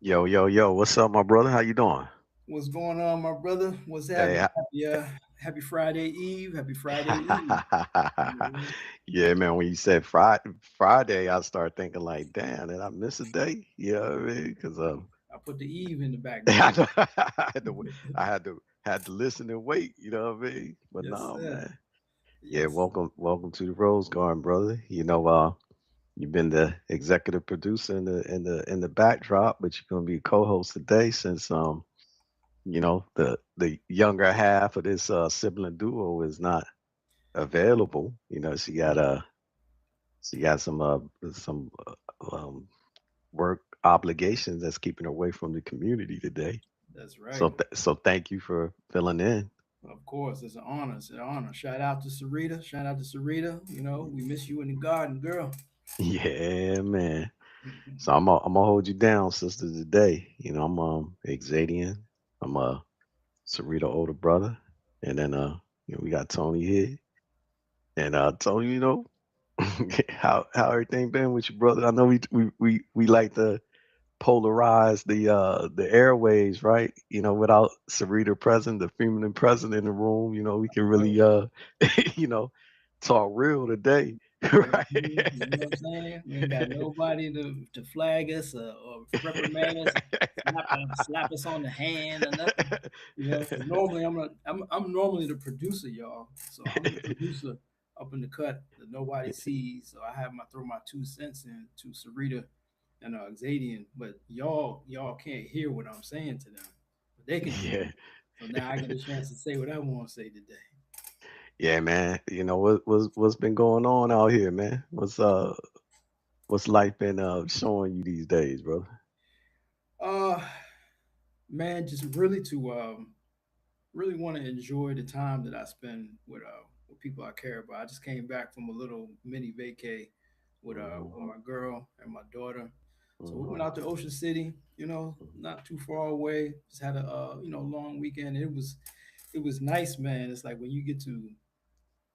Yo, yo, yo, what's up, my brother? How you doing? What's going on, my brother? What's Hey, happening? Happy Friday Eve. Happy Friday Eve. Mhm. yeah, man. When you said Friday, I started thinking like, damn, did I miss a day? You know what I mean? Because I put the Eve in the I background. know- I had to, I had to listen and wait. You know what I mean? But Yes, no, sir. man. Yeah, Yes. welcome to the Rose Garden, brother. You've been the executive producer in the backdrop, but you're gonna be a co-host today since the younger half of this sibling duo is not available. She got some work obligations that's keeping her away from the community today. That's So right. so thank you for filling in. Of course, it's an honor. It's an honor. Shout out to Sarita. Shout out to Sarita. We miss you in the garden, girl. Yeah, man. So I'm gonna hold you down, sister, today. I'm Xadian. I'm Sarita older brother, and then we got Tony here, and Tony, how everything been with you, brother? I know we like to polarize the airways, right? Without Sarita present, the feminine present in the room, we can really you know talk real today, right? You know what I'm saying? We ain't got nobody to flag us or reprimand us, slap us on the hand or nothing. Because normally I'm normally the producer, y'all. So I'm the producer up in the cut that nobody sees. So I have my throw my 2 cents in to Sarita and Xadian, but y'all can't hear what I'm saying to them, but they can hear Yeah. me. So now I get a chance to say what I want to say today. Yeah, man. What's been going on out here, man? What's life been showing you these days, bro? Uh, man, just really to really want to enjoy the time that I spend with people I care about. I just came back from a little mini vacay Hmm. with my girl and my daughter. So we went Hmm. out to Ocean City, not too far away. Just had a long weekend. It was nice, man. It's like when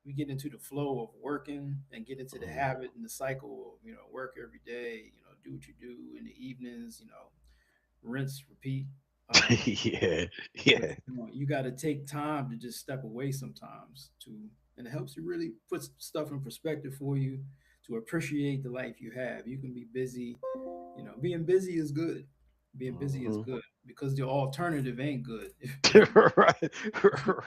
we get into the flow of working and get into the habit and the cycle of work every day. Do what you do in the evenings. Rinse, repeat. Yeah, But yeah. you got to take time to just step away sometimes and it helps you really put stuff in perspective for you to appreciate the life you have. You can be busy. Being busy is good. Being busy is Hmm. good because the alternative ain't good. Right,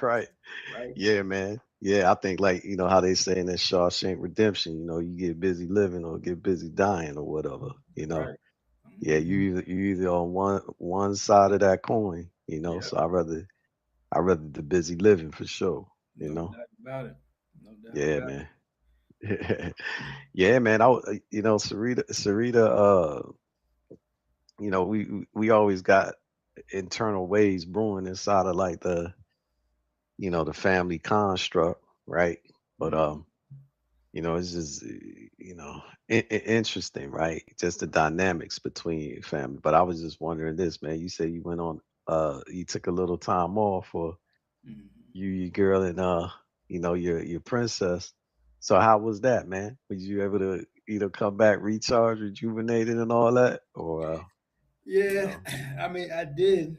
right. Right, Yeah, man. Yeah, I think like how they say in that Shawshank Redemption. You get busy living or get busy dying or whatever. right. Yeah, Hmm. you either on one side of that coin. Yeah, So I rather the busy living for sure. You no know. doubt about it. No doubt Yeah, about man. Yeah, man. Sarita. We always got internal ways brewing inside of like the family construct, right? it. But it's just interesting, right? Just the dynamics between family. But I was just wondering this, man. You said you went on, you took a little time off for Hmm. your girl, and your princess. So how was that, man? Was you able to come back recharged, rejuvenated, and all that, or you Yeah, know? I mean, I did.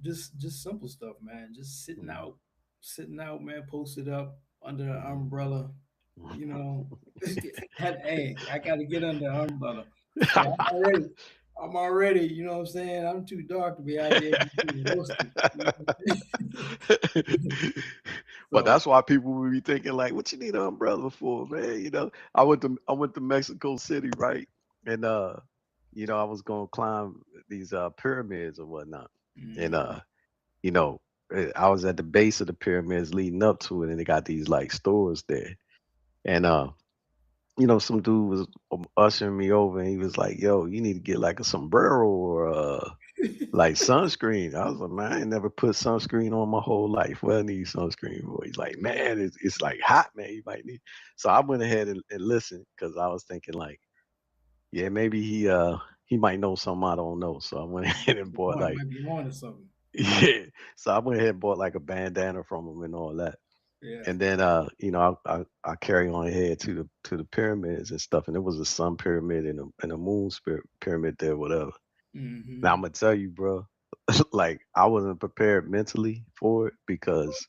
Just simple stuff, man. Just Mm, sitting out, man. Posted up under the mm. umbrella. You know, hey, I got to get under the umbrella. Hey, I'm already. You know what I'm saying? I'm too dark to be out there just getting roasted. You know? But So that's why people will be thinking like, "What you need an umbrella for, man?" I went to Mexico City, right? And I was gonna climb these pyramids or whatnot, and mhm. I was at the base of the pyramids leading up to it, and they got these like stores there, and some dude was ushering me over, and he was like, "Yo, you need to get like a sombrero or like sunscreen." I was like, "Man, I ain't never put sunscreen on my whole life. Well, I need sunscreen for?" He's like, "Man, it's like hot, man. You might need." So I went ahead and listened because I was thinking like, yeah, maybe he might know something I don't know. So I went ahead and Good bought point. like Might be on to something. yeah. So I went ahead and bought like a bandana from him and all that. Yeah. And then I carry on ahead to the pyramids and stuff. And there was a sun pyramid and a moon pyramid there, whatever. Now Mm-hmm. I'm gonna tell you, bro. Like I wasn't prepared mentally for it because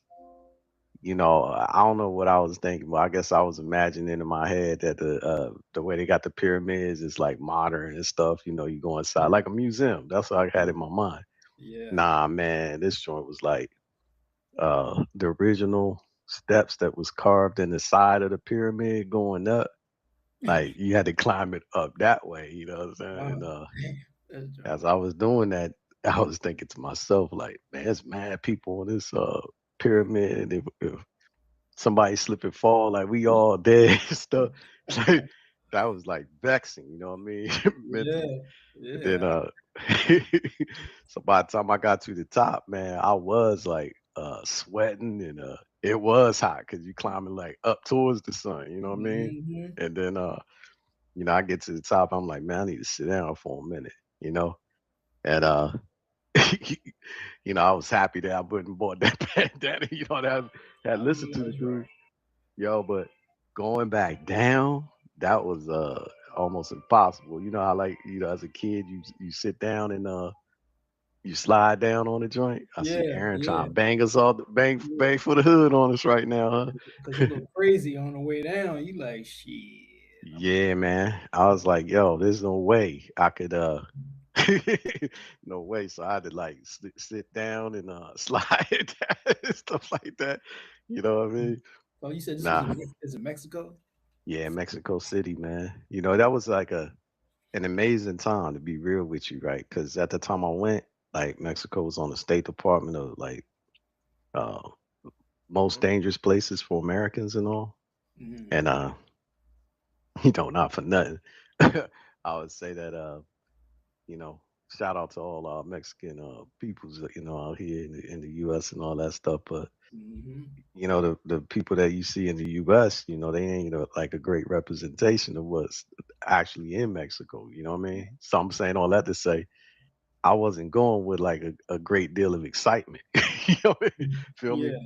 I don't know what I was thinking, but I guess I was imagining in my head that the way they got the pyramids is like modern and stuff. You go inside like a museum. That's what I had in my mind. Yeah. Nah, man, this joint was like the original steps that was carved in the side of the pyramid going up. Like you had to climb it up that way. You know what I'm saying? Oh, And damn. That's as junk. I was doing that, I was thinking to myself, like, man, there's mad people on this pyramid. If somebody slip and fall, like we all dead and stuff. Like, that was like vexing, you know what I mean? Mentally. Yeah. And then Yeah. so by the time I got to the top, man, I was like sweating and it was hot because you climbing like up towards the sun, you know what I mean? Mm-hmm. And then I get to the top, I'm like, man, I need to sit down for a minute, you know? And I was happy that I wouldn't bought that bandana, that had I know listened to the that's dude. right. Yo, but going back down, that was almost impossible. You know how like, as a kid you sit down and you slide down on the joint. I see Yeah. Aaron trying Yeah. to bang us all Yeah. bang for the hood on us right now, Because huh? you look crazy on the way down. You like, shit. I'm Yeah, man. I was like, yo, there's no way I could no way. So I had to like sit down and slide down and stuff like that. You know what I mean? Oh, you said this was Nah. in is it Mexico? Yeah, Mexico City, man. That was like an amazing time to be real with you, right? Because at the time I went, like Mexico was on the State Department of like uh most dangerous places for Americans and all. Mm-hmm. And not for nothing. I would say that you know, shout out to all our Mexican peoples, out here in the US and all that stuff. But Mm-hmm. the people that you see in the US, they ain't like a great representation of what's actually in Mexico. You know what I mean? So I'm saying all that to say I wasn't going with like a great deal of excitement. You know what I mean? Feel me? Yeah.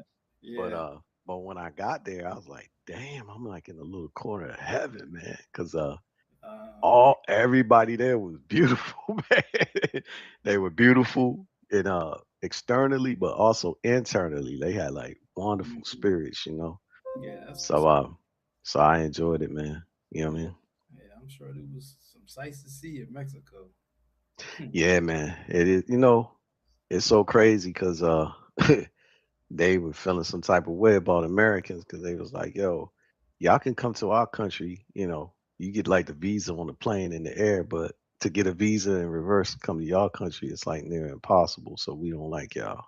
But Yeah. when I got there, I was like, damn, I'm like in a little corner of heaven, man. Cause Uh, all everybody there was beautiful, man. They were beautiful and externally, but also internally. They had like wonderful mhm. spirits. Yeah, that's what's So up. so I enjoyed it, man. You know what I Yeah. mean? Yeah, I'm sure there was some sights to see in Mexico. Yeah, man. It is, it's so crazy because they were feeling some type of way about Americans because they was like, yo, y'all can come to our country, you get like the visa on the plane in the air, but to get a visa in reverse to come to y'all country, it's like near impossible. So we don't like y'all.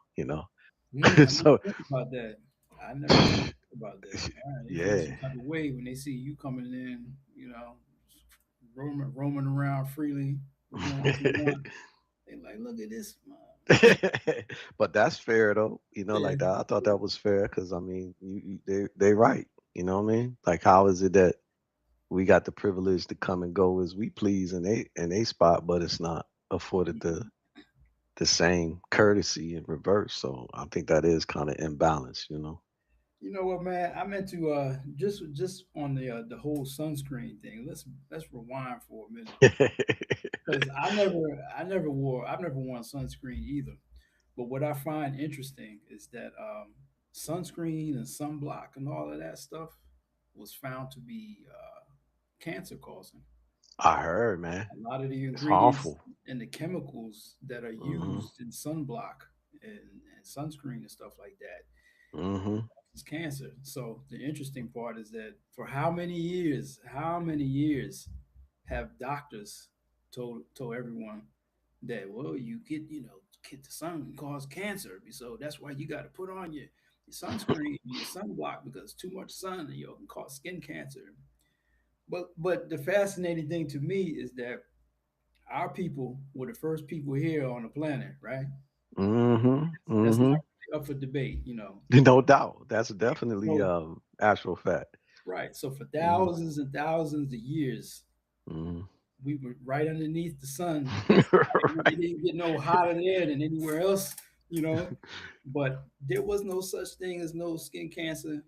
I never So think about that. I never even think about that. All right, they feel yeah. some type of way when they see you coming in, roaming around freely, doing what you want. They like, look at this. But that's fair though, Yeah. like that. I thought that was fair because I mean, they right. You know what I mean? Like, how is it that we got the privilege to come and go as we please in a spot, but it's not afforded the same courtesy in reverse. So I think that is kind of imbalanced. You know what, man? I meant to just on the whole sunscreen thing. Let's rewind for a minute because I've never worn sunscreen either. But what I find interesting is that sunscreen and sunblock and all of that stuff was found to be cancer causing. I heard, man, A lot of the it's ingredients harmful. and the chemicals that are Hmm. used in sunblock and sunscreen and stuff like that Hmm. causes cancer. So the interesting part is that for how many years have doctors told everyone that, well, you get the sun can cause cancer, so that's why you got to put on your sunscreen, your sunblock, because too much sun can cause skin cancer. But the fascinating thing to me is that our people were the first people here on the planet, right? Hmm. That's Hmm. not really up for debate. No doubt, that's definitely So actual fact. right, so for Hmm. thousands and thousands of years, Hmm. we were right underneath the sun. It Right. didn't get no hotter there than anywhere else, you know. But there was no such thing as no skin cancer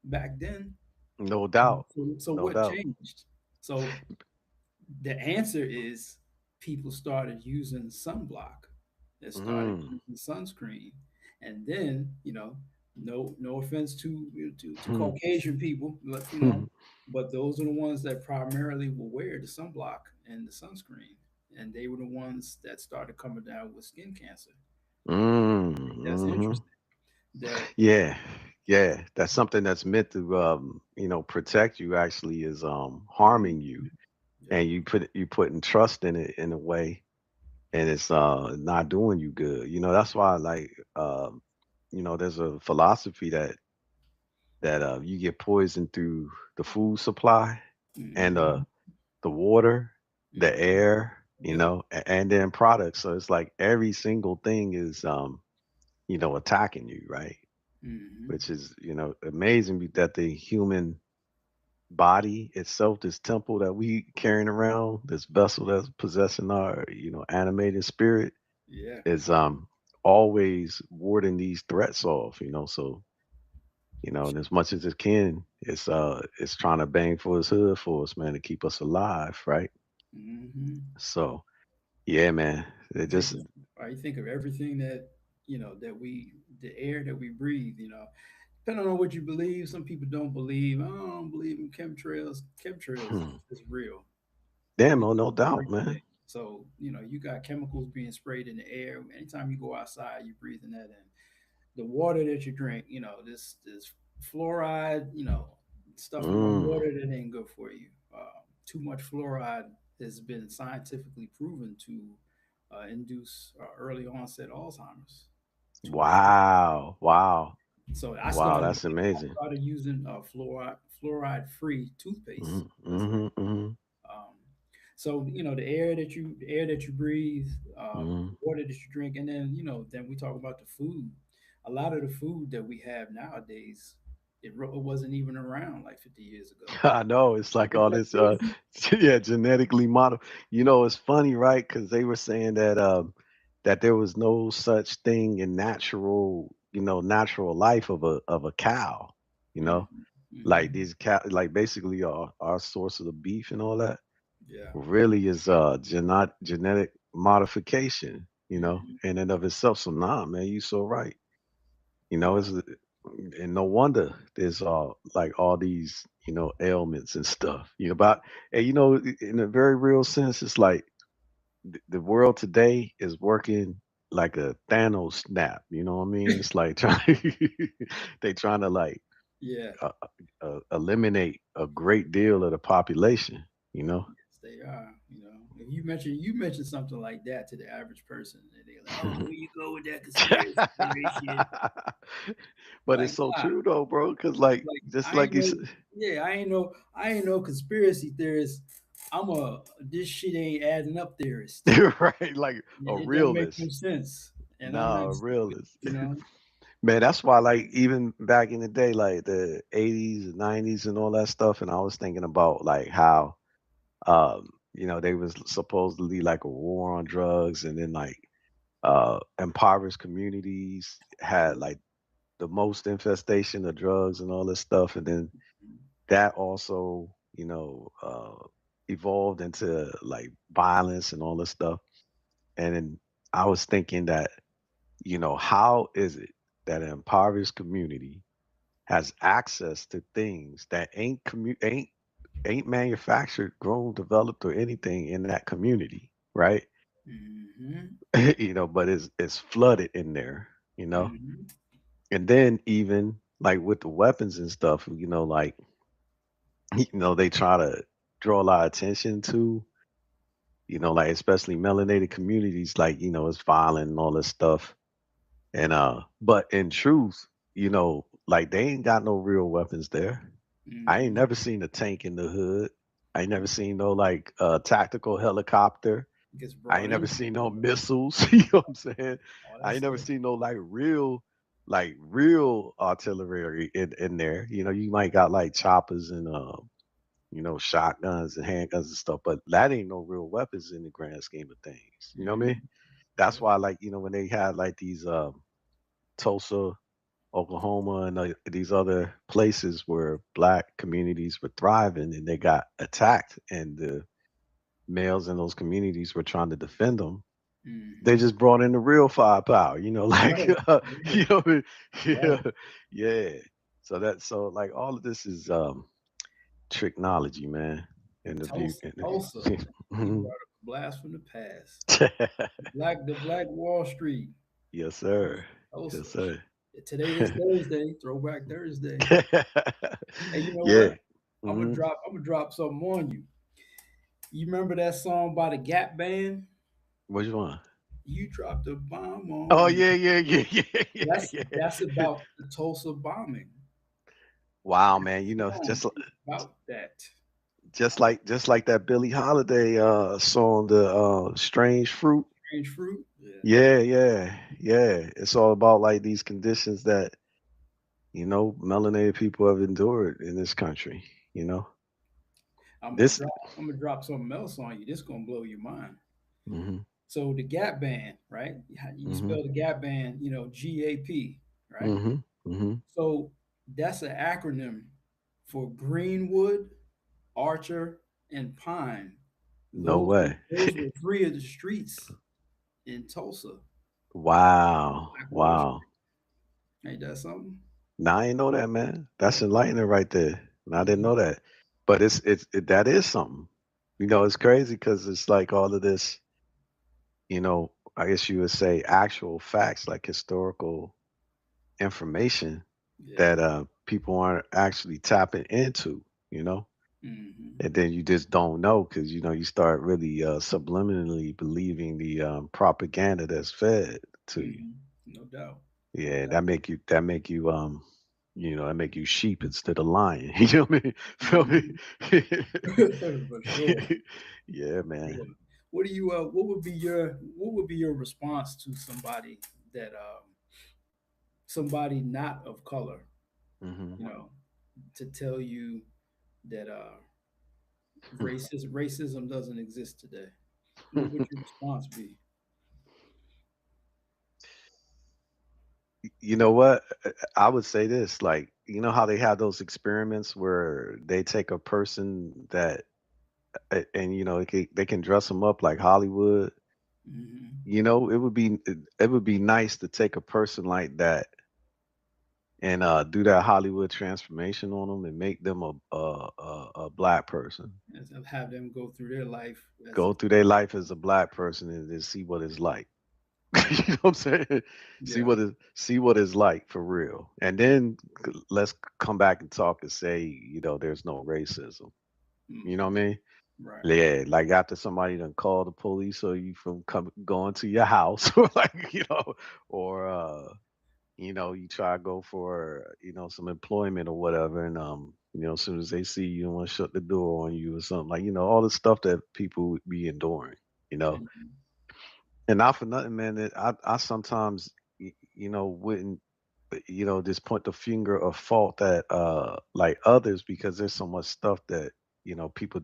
back then. No doubt. So No what doubt. changed? So the answer is, people started using sunblock. They started Mm. using sunscreen, and then no offense to to Hmm. Caucasian people, but but those are the ones that primarily will wear the sunblock and the sunscreen, and they were the ones that started coming down with skin cancer. I think that's Mm. interesting. That Yeah, yeah. That's something that's meant to protect you actually is Mhm. harming you. Yep. And you putting trust in it in a way, and it's not doing you good. That's why like there's a philosophy that you get poisoned through the food supply and Hmm. the water, the Hmm. air, Yep. and then products. So it's like every single thing is attacking you, right? Hmm. Which is amazing that the human body itself, this temple that we carrying around, this vessel that's possessing our animated spirit, Yeah. is always warding these threats off. So and as much as it can, it's trying to bang for its hood for us, man, to keep us alive, right? Hmm. So yeah, man, You it think just of, you think of everything that that the air that we breathe. Depending on what you believe, some people don't believe. "Oh, I don't believe in chemtrails. Chemtrails is real. damn, We no, no doubt, breathe man. it. So you got chemicals being sprayed in the air. Anytime you go outside, you're breathing that in. The water that you drink, this fluoride, stuff in the Mm. water that ain't good for you. Too much fluoride has been scientifically proven to induce early onset Alzheimer's. Too much. Wow, wow, So wow, that's I amazing. started using fluoride free toothpaste. Mm-hmm, mm-hmm, Um, so the air that you breathe, mm-hmm. the water that you drink, and then then we talk about the food. A lot of the food that we have nowadays, it wasn't even around like 50 years ago. I know it's like Isn't all that this, crazy? yeah, genetically model. It's funny, right? Because they were saying that there was no such thing in natural life of a cow. You know, Hmm. like Hmm. these cow, like basically our source of the beef and all that Yeah. really is genetic modification. Hmm. In and of itself. So nah, man, you so right. Yeah. It's and no wonder there's like all these ailments and stuff. But and in a very real sense, it's like the world today is working like a Thanos snap. You know what I mean? It's like they trying to like Yeah. uh, eliminate a great deal of the population. You know. Yes, they are. If you mention something like that to the average person, and they're like, "Oh, here you go with that conspiracy theory shit." But it's Like, so nah, true though, bro. Cause like like just I ain't like you no, said, yeah, I ain't no conspiracy theorist. I'm a this shit ain't adding up theorist. right? Like a It don't make realist. no sense, and I'm Nah, not a stupid. realist. You know. Man, that's why like even back in the day, like the 80s and 90s and all that stuff, and I was thinking about like how they was supposedly like a war on drugs, and then like impoverished communities had like the most infestation of drugs and all this stuff, and then that also evolved into like violence and all this stuff. And then I was thinking that how is it that an impoverished community has access to things that ain't manufactured, grown, developed, or anything in that community, right? Hmm. But it's flooded in there, you know. Hmm. And then even like with the weapons and stuff, like they try to draw a lot of attention to, like especially melanated communities, like it's violent and all this stuff. And but in truth, like they ain't got no real weapons there. I ain't Hmm. never seen a tank in the hood. I ain't never seen no like tactical helicopter. Gets I ain't brought never in, seen no missiles. You know what I'm saying? all I that ain't never stuff. seen no like real artillery in there. You might got like choppers and shotguns and handguns and stuff, but that ain't no real weapons in the grand scheme of things. You know what I mean? Hmm. That's Yep. why like when they had like these Tulsa, Oklahoma, and these other places where black communities were thriving, and they got attacked, and males in those communities were trying to defend them, they Hmm. just brought in the real firepower, like Right. Yeah. you know, yeah, Right. yeah. So like all of this is technology, man. And the view. Tulsa. You Mhm. brought up a blast from the past. The Black Wall Street. Yes, sir. Tulsa. Yes, sir. Today is Thursday, Throwback Thursday. Hey, you know Yeah. what? Hmm. I'm gonna drop something on you. You remember that song by the Gap Band? Which one? You dropped a bomb on Oh me. yeah, yeah, yeah, yeah, That's yeah, that's yeah. about the Tulsa bombing. Wow, That man. song is about that. Just like that Billie Holiday song, the Strange Fruit. Strange fruit. Yeah. Yeah, yeah, yeah. It's all about like these conditions that, melanated people have endured in this country, you know. I'm gonna This drop. I'm gonna drop something else on you. This gonna blow your mind. Mhm. So the Gap Band, right? You Mhm. spell the Gap Band, GAP, right? Mhm. Mhm. So that's an acronym for Greenwood, Archer, and Pine. No Those were, way. those were three of the streets in Tulsa. Wow. Black Wall Wow. Street. Ain't that something? Now I ain't know that, man. That's enlightening right there. And I didn't Mhm. know that. But that is something. It's crazy because it's like all of this, I guess you would say actual facts, like historical information Yeah. that people aren't actually tapping into, you know? Hmm. And then you just don't know because you start really subliminally believing the propaganda that's fed to you. Hmm. No doubt. No Yeah, doubt. that make you sheep instead of lion. You know what I mean? Feel Mhm. me? For sure. Yeah, man. Sure. What do you what would be your response to somebody not of color, Hmm. you know, to tell you that racism doesn't exist today? What would your response be? You know what? I would say this, like, you know how they have those experiments where they take a person that, and they can dress them up like Hollywood. Hmm. It would be nice to take a person like that and do that Hollywood transformation on them and make them a black person. And have them go through their life as Go if, through their life as a black person and then see what it's like. You know what I'm saying? See yeah. what it's like for real. And then let's come back and talk and say, there's no racism. You know Hmm. what I mean? Right. Yeah, like after somebody done called the police or you from going to your house, or like, or you try to go for, some employment or whatever, and as soon as they see you and want to shut the door on you or something, like, all the stuff that people would be enduring, you know. Hmm. And not for nothing, man, that I sometimes wouldn't just point the finger of fault at like others because there's so much stuff that people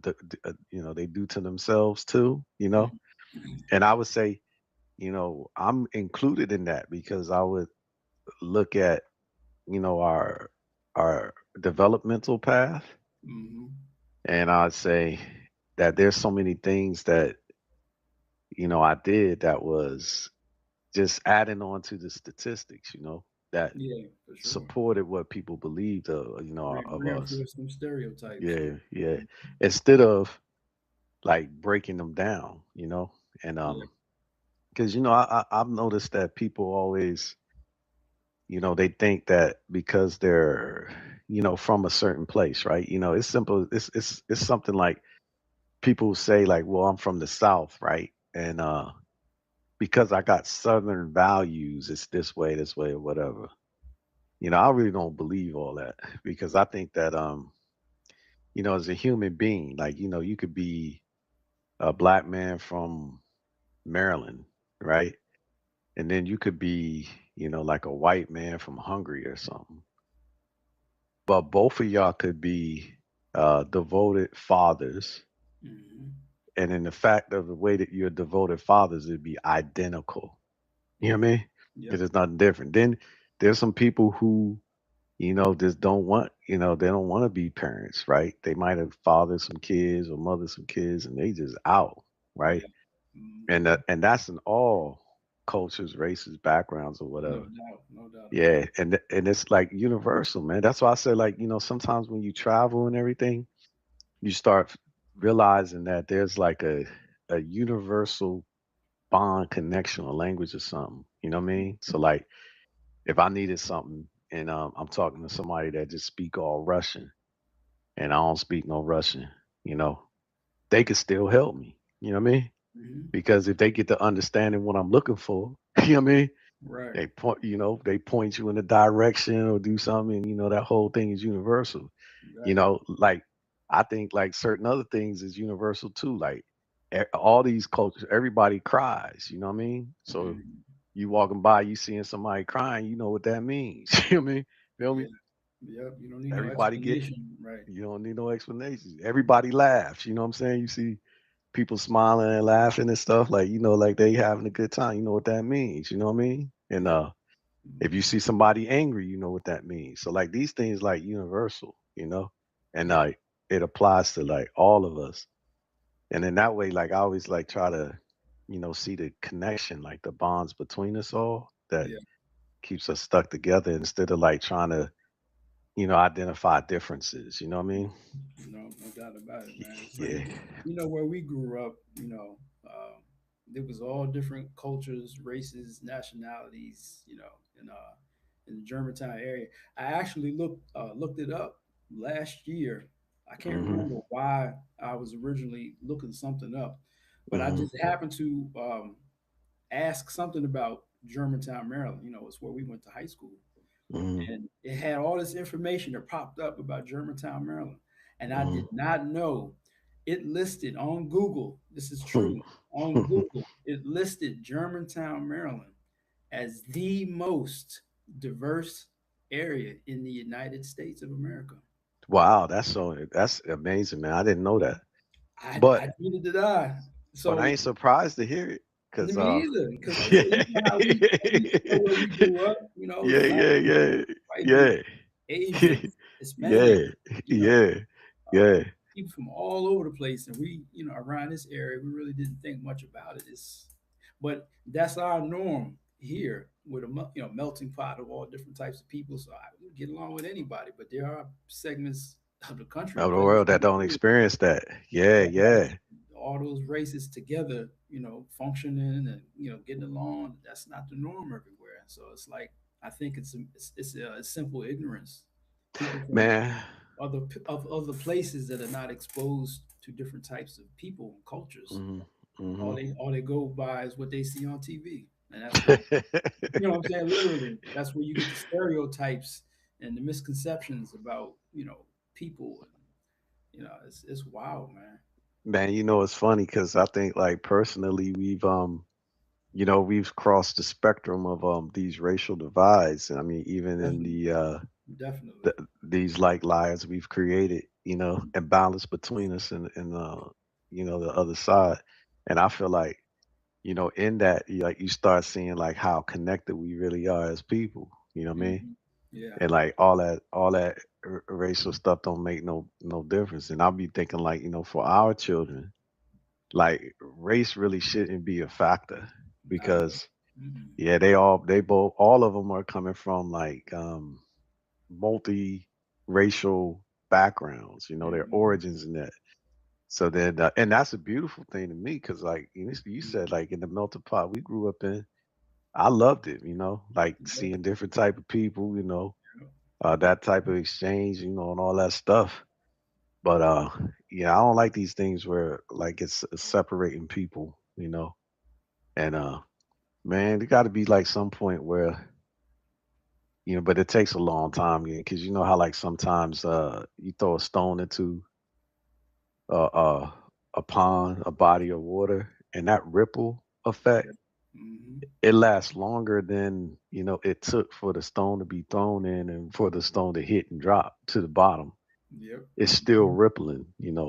they do to themselves too, and I would say I'm included in that because I would look at our developmental path, Hmm. and I'd say that there's so many things that I did that was just adding on to the statistics, that Yeah, for sure. supported what people believed of us. Reinforce some stereotypes. Yeah, yeah. Instead of like breaking them down, and Yeah. because I've noticed that people always, they think that because they're, from a certain place, right? It's simple. It's something like people say like, well, I'm from the South, right? And because I got Southern values, it's this way, or whatever. I really don't believe all that because I think that as a human being, like, you could be a black man from Maryland, right? And then you could be, like a white man from Hungary or something. But both of y'all could be devoted fathers. Hmm. And in the fact of the way that you're devoted fathers, it'd be identical. You know what I Hmm. mean? Yep. Because it's nothing different. Then there's some people who just don't want, they don't want to be parents, right? They might have fathered some kids or mothered some kids and they just out, right? Yeah. And that's in all cultures, races, backgrounds, or No whatever. doubt. No doubt about Yeah, it. and it's like universal, man. That's why I say, like, sometimes when you travel and everything, you start realizing that there's like a universal bond, connection, or language or something. You know what I mean? So like, if I needed something and I'm talking to somebody that just speak all Russian and I don't speak no Russian, you know, they could still help me. You know what I mean? Hmm. Because if they get to understanding what I'm looking for, you know what I mean? Right. They point you in a direction or do something, and that whole thing is universal. Right. Like I think like certain other things is universal too. Like all these cultures, everybody cries. You know what I mean? So Hmm. you walking by, you seeing somebody crying, you know what that means. You know what I mean? Feel Yeah. me? Yep. You don't need no Everybody get. explanation. Right. You don't need no explanations. Everybody laughs. You know what I'm saying? You see people smiling and laughing and stuff, like like they having a good time. You know what that means. You know what I mean? And Yep. if you Hmm. see somebody angry, you know what that means. So like these things like universal, and Yeah. it applies to like all of us. And in that way, like I always like try to, see the connection, like the bonds between us all that Yeah. keeps us stuck together instead of like trying to, identify differences. You know what I mean? No doubt about it, man. It's like, Yeah. where we grew up, there was all different cultures, races, nationalities, in the Germantown area. I actually looked it up last year. I can't Mhm. remember why I was originally looking something up, but I Mhm. just happened to ask something about Germantown, Maryland. It's where we went to high school, Mhm. and it had all this information that popped up about Germantown, Maryland. And I did Mhm. not know it listed on Google. This is Mhm. true. On Google, it listed Germantown, Maryland as the most diverse area in the United States of America. Wow, that's amazing, man. I didn't know Yeah. that. I But neither did I. but I So ain't surprised to hear it cuz me either, because like I yeah. said, how we where we grew up, Yeah, black yeah, people, yeah. white people, Yeah. Asians, Hispanics, Yeah. you know, Yeah. uh, Yeah. people from all over the place, and we, around this area, we really didn't think much about it. But that's our norm here with a melting pot of all different types of people. So I would get along with anybody, but there are segments of the country, Of the places world that don't experience that. Yeah, that has yeah. all those races together, functioning and getting along. That's not the norm everywhere. So it's like I think it's a simple ignorance. People from Man. of other places that are not exposed to different types of people and cultures. Mhm. All Mhm. they go by is what they see on TV, and that's where what I'm saying. Literally, that's where you get the stereotypes and the misconceptions about people, and it's wild, man. Man, it's funny cuz I think like personally we've crossed the spectrum of these racial divides. I mean, even in Definitely, the definitely. these like lives we've created, and balance between us and the other side. And I feel like, in that, like you start seeing like how connected we really are as people. You know what I mean? Hmm. Yeah, And like all that racial stuff don't make no difference. And I'll be thinking like, for our children, like race really shouldn't be a factor not at all. because Mm-mm. yeah, all of them are coming from like multi-racial backgrounds, their Hmm. origins in that. So then, and that's a beautiful thing to me because, like you said, like in the melting pot we grew up in, I loved it. Like Yep, seeing different type of people, yep. that type of exchange, and all that stuff. But yeah, I don't like these things where like it's separating people, and man, there got to be like some point where but it takes a long time, because you know how like sometimes you throw a stone into uh, uh, a pond, a body of water, and that ripple effect, Yep. Hmm. it lasts longer than it took for the stone to be thrown in and for the stone to hit and drop to the bottom. Yep. It's still rippling,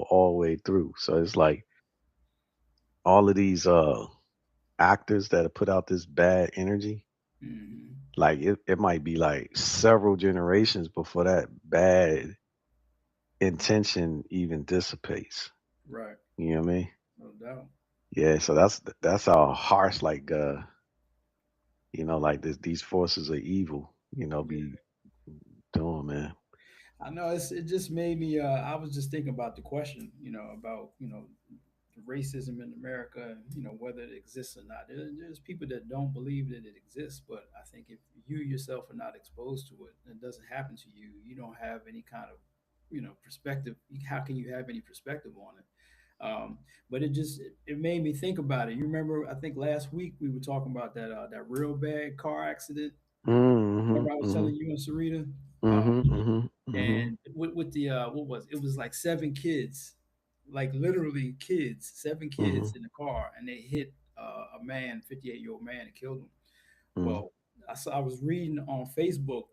all the way through. So it's like all of these actors that have put out this bad energy, Hmm. like it might be like several generations before that bad intention even dissipates. Right. You know what I mean? No doubt. Yeah, so that's how harsh like like these forces of evil, Yeah. be doing, man. I know it just made me I was just thinking about the question, about, racism in America, and whether it exists or not. There's people that don't believe that it exists, but I think if you yourself are not exposed to it and it doesn't happen to you, you don't have any kind of, perspective. How can you have any perspective on it? But it made me think about it. You remember, I think last week we were talking about that real bad car accident. Mhm. Remember, I was Mhm. telling you and Sarita, um, Mhm. Mhm. Mhm. and with the it was like seven kids, like literally kids, seven kids Mhm. in the car, and they hit a man, 58-year-old man, and killed him. Mhm. Well, I was reading on Facebook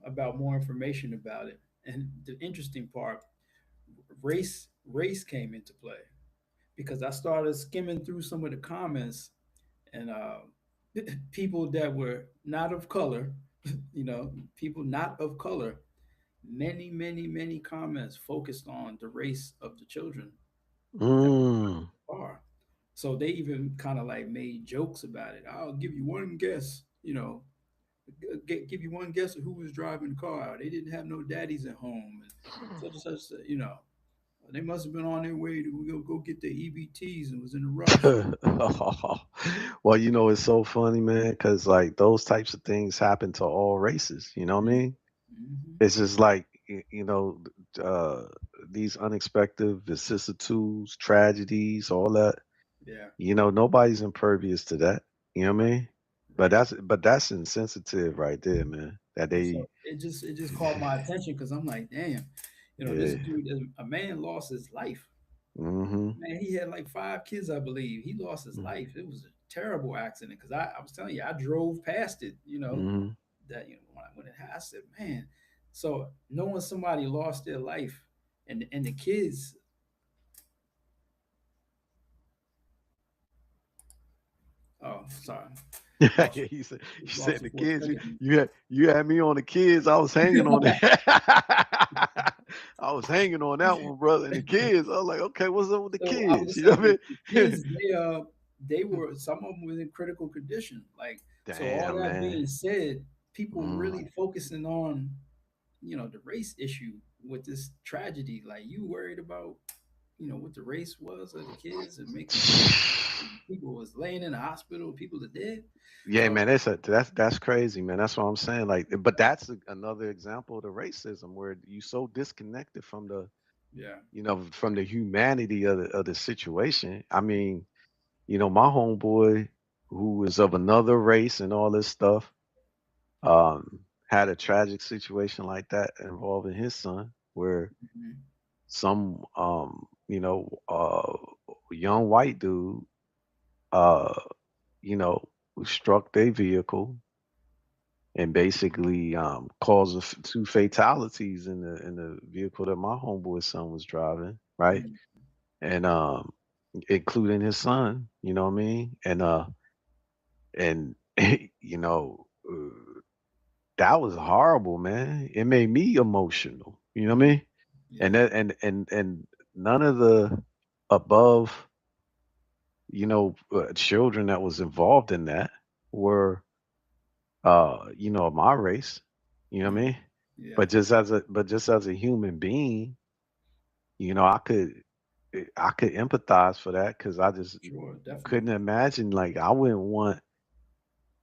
about more information about it, and the interesting part, race came into play because I started skimming through some of the comments, and people that were not of color, people not of color, many comments focused on the race of the children that Mm. are. So they even kind of like made jokes about it. I'll give you one guess, give you one guess of who was driving the car. They didn't have no daddies at home, and such. They must have been on their way to go get their EBTs and was in a rush. Well, it's so funny, man, because like those types of things happen to all races. You know what I Mm-hmm. mean? It's just like uh, these unexpected vicissitudes, tragedies, all that. Yeah, Nobody's impervious to that. You know what I mean? But right. that's insensitive right there, man. That they, So it just caught my attention because I'm like, damn, this yeah. dude, a man lost his life. Mm-hmm. Man, he had like five kids, I believe. He lost his life. It was a terrible accident because I was telling you, I drove past it. Mm-hmm. That when it happened, I said, man. So knowing somebody lost their life, and the kids. Oh, sorry, Yeah, lost you said lost you the for a kids. You second. you had you had me on the kids. I was hanging on that. I was hanging on that one, brother. And the kids, I was like, okay, what's up with the So I kids? was You know saying what the I mean? kids, they were, some of them was in critical condition. Like, so all Damn, that man. being said, people Mm. really focusing on, the race issue with this tragedy. Like, you worried about, what the race was of the kids and making sure people was laying in the hospital, people are dead. Yeah, So man, that's crazy, man. That's what I'm saying. Like, but that's another example of the racism where you so disconnected from yeah. from the humanity of the situation. I mean, my homeboy who is of another race and all this stuff, had a tragic situation like that involving his son, where Mhm. some young white dude, uh, struck their vehicle and basically caused two fatalities in the vehicle that my homeboy's son was driving, right? Mhm. And including his son, you know what I mean? And you know, that was horrible, man. It made me emotional. You know what I Mhm. mean? And Yeah. that and none of the above, children that was involved in that were my race. You know what I Mhm. mean? Yeah. But just as a human being, I could empathize for that because I just Sure. couldn't Definitely. imagine, like, I wouldn't want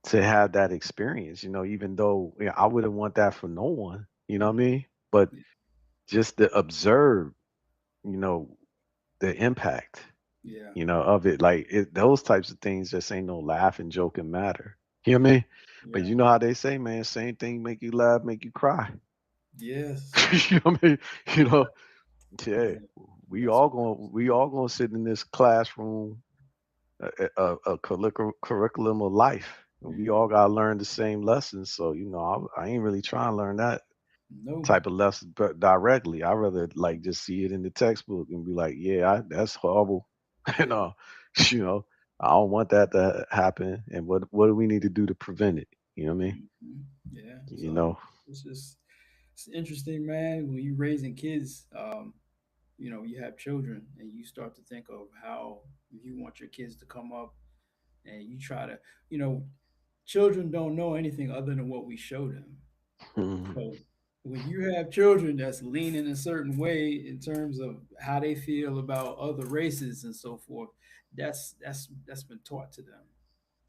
to have that experience, even though, I wouldn't want that for no one, you know what I Mhm. mean? But just to observe, you know, the impact, Yeah. of it, like those types of things just ain't no laughing, joking matter. You know what I mean? But Yeah. you know how they say, man, same thing make you laugh, make you cry. Yes. You know what I mean? You Yeah. know, yeah. Yeah. We That's all what going happens. we all going to sit in this classroom, a curriculum of life. And we all Mhm. got to learn the same lessons. So, I ain't really trying to learn that No. type of lesson but directly. I rather like just see it in the textbook and be like, yeah, that's horrible. and Yeah. you know, I don't want that to happen. And what do we need to do to prevent it? You know what I mean? Yeah. You So know. it's just it's interesting, man. When you're raising kids, you have children, and you start to think of how you want your kids to come up, and you try to, you know, children don't know anything other than what we show them. So when you have children that's leaning a certain way in terms of how they feel about other races and so forth, that's been taught to them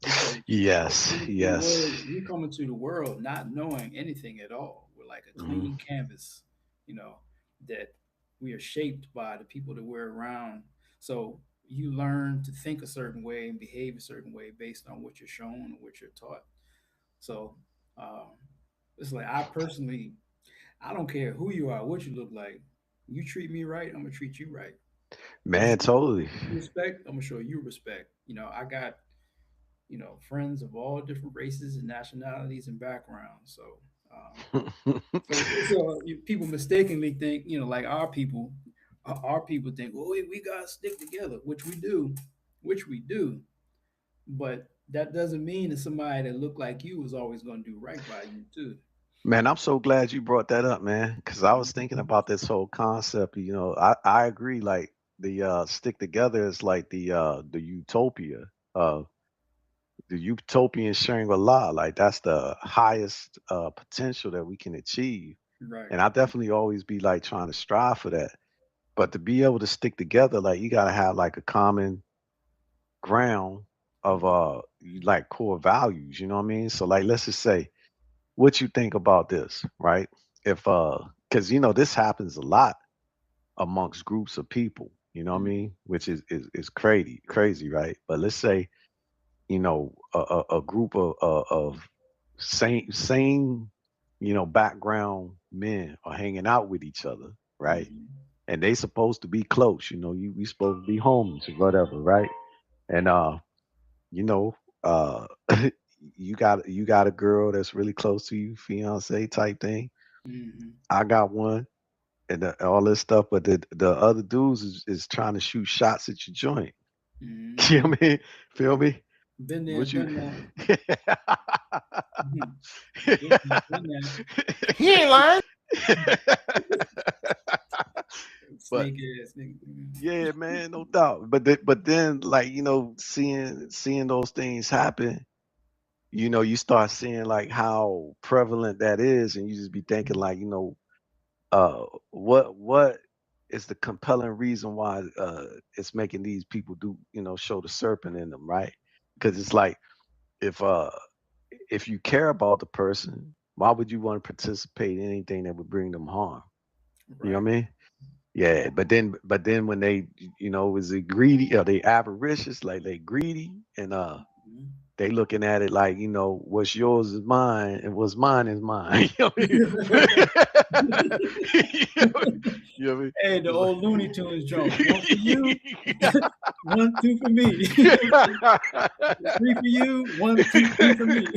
because Yes, yes. we come into the world not knowing anything at all. We're like a Mhm. clean canvas, you know, that we are shaped by the people that we're around. So you learn to think a certain way and behave a certain way based on what you're shown and what you're taught. So um, it's like I don't care who you are, what you look like. You treat me right, I'm gonna treat you right. You Man, show totally. me respect, I'm gonna show you respect. I got friends of all different races and nationalities and backgrounds. People mistakenly think, like our people think, well, we gotta stick together, which we do, but that doesn't mean that somebody that look like you is always gonna do right by you too. Man, I'm so glad you brought that up, man, because I was thinking about this whole concept. I agree. Like the stick together is like the utopia, uh, the utopian Shangri-La. Like that's the highest potential that we can achieve, Right. and I definitely always be like trying to strive for that. But to be able to stick together, like you gotta have like a common ground of like core values. You know what I mean? So like, let's just say what you think about this, right? If because this happens a lot amongst groups of people, you know what I Mhm. mean, which is crazy, right? But let's say a group of same background men are hanging out with each other, right? Mhm. And they supposed to be close, we supposed to be homies or whatever, right? And you know, uh, you got a girl that's really close to you, fiance type thing. Mhm. I got one, and all this stuff, but the other dudes is trying to shoot shots at your joint. You know Mhm. what I mean? Feel me? Been there, What you? done that. Mhm. Been there, done that. But Snake ass nigga. yeah, man, no doubt. But then, like seeing those things happen, you start seeing like how prevalent that is, and you just be thinking like, what is the compelling reason why it's making these people show the serpent in them, right? Because it's like if uh if you care about the person, why would you want to participate in anything that would bring them harm? You know Right. what I mean? Yeah, but then when they is it greedy, are they avaricious, like they greedy, and Mhm. they looking at it like, what's yours is mine and what's mine is mine. You know what I mean? you know what you know what I mean? Hey, the It's old Looney Tunes joint. One for you, like- one, two for me. Three for you, one, two, three for me.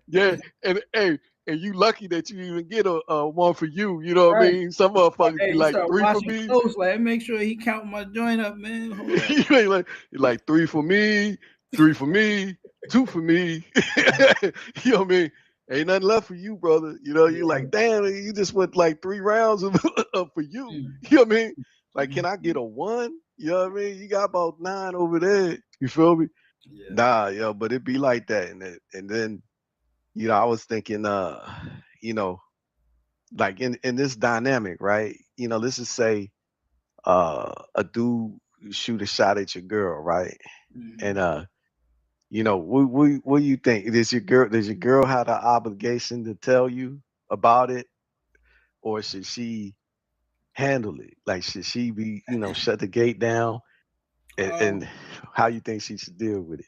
Yeah, and hey, and you lucky that you even get a one for you. You know what I Right. mean? Some motherfuckers be Hey, you like start three for washing me. clothes, like make sure he count my joint up, man. Hold up. You ain't like three for me, three for me, two for me. You know what I mean? Ain't nothing left for you, brother. You Yeah. like, damn, you just went like 3 rounds of for you. Mm. You know what I mean? Like, can I get Mhm. a one? You know what I mean? You got about 9 over there. You feel me? Yeah. Nah, yo, but it be like that. And then, I was thinking, you know, like in this dynamic, right? Let's just say a dude shoot a shot at your girl, right? And Mhm. what do you think? Does your girl have the obligation to tell you about it, or should she handle it? Like, should she be, shut the gate down, and Um, how you think she should deal with it?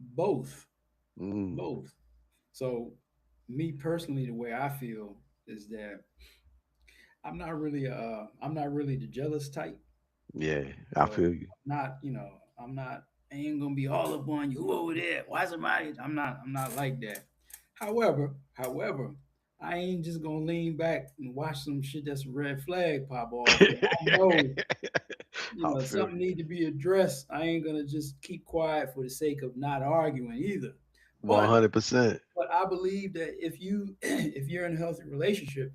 both, Mm, both. So, me personally, the way I feel is that I'm not really the jealous type. yeah, I So, feel you. not, I'm not. I ain't gonna be all up on you. Who over there? Why somebody? I'm not like that. However, I ain't just gonna lean back and watch some shit that's a red flag pop off. I know you I know, feel something you. need to be addressed. I ain't gonna just keep quiet for the sake of not arguing either. One But hundred percent. I believe that if you if you're in a healthy relationship,